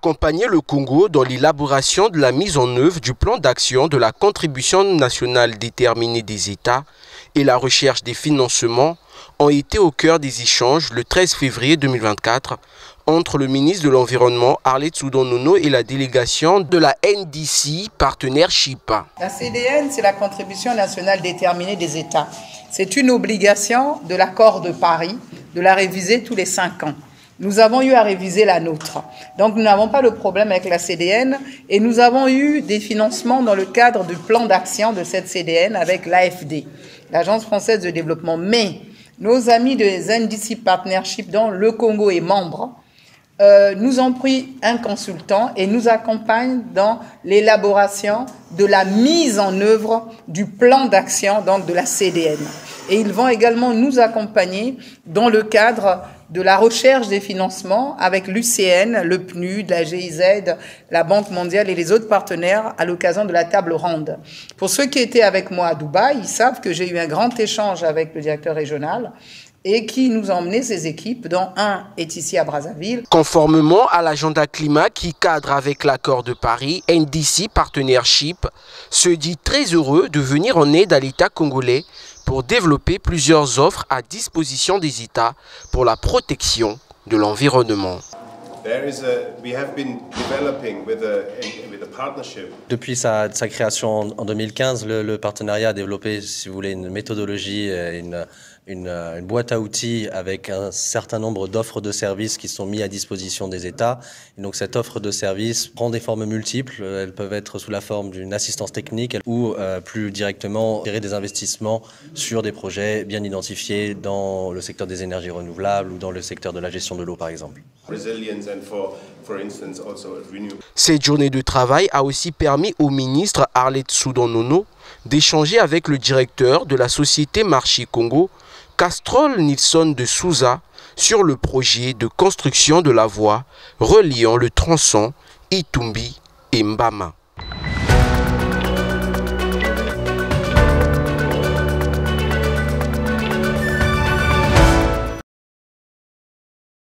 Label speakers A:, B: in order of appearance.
A: accompagner le Congo dans l'élaboration de la mise en œuvre du plan d'action de la contribution nationale déterminée des États et la recherche des financements ont été au cœur des échanges le 13 février 2024 entre le ministre de l'Environnement Arlette Soudan-Nono et la délégation de la NDC Partnership.
B: La CDN, c'est la contribution nationale déterminée des États. C'est une obligation de l'accord de Paris de la réviser tous les 5 ans. Nous avons eu à réviser la nôtre. Donc nous n'avons pas de problème avec la CDN et nous avons eu des financements dans le cadre du plan d'action de cette CDN avec l'AFD, l'Agence française de développement. Mais nos amis de NDC Partnership, dont le Congo est membre, nous ont pris un consultant et nous accompagnent dans l'élaboration de la mise en œuvre du plan d'action donc de la CDN. Et ils vont également nous accompagner dans le cadre de la recherche des financements avec l'UCN, le PNUD, la GIZ, la Banque mondiale et les autres partenaires à l'occasion de la table ronde. Pour ceux qui étaient avec moi à Dubaï, ils savent que j'ai eu un grand échange avec le directeur régional et qui nous a emmené ses équipes, dont un est ici à Brazzaville.
A: Conformément à l'agenda climat qui cadre avec l'accord de Paris, NDC Partnership se dit très heureux de venir en aide à l'État congolais pour développer plusieurs offres à disposition des États pour la protection de l'environnement.
C: Depuis sa création en 2015, le partenariat a développé, si vous voulez, une méthodologie, une boîte à outils avec un certain nombre d'offres de services qui sont mis à disposition des États. Et donc cette offre de services prend des formes multiples. Elles peuvent être sous la forme d'une assistance technique ou plus directement gérer des investissements sur des projets bien identifiés dans le secteur des énergies renouvelables ou dans le secteur de la gestion de l'eau par exemple.
A: Cette journée de travail a aussi permis au ministre Arlette Soudan-Nono d'échanger avec le directeur de la société Marché Congo, Castrol Nilsson de Souza, sur le projet de construction de la voie reliant le tronçon Itumbi et Mbama.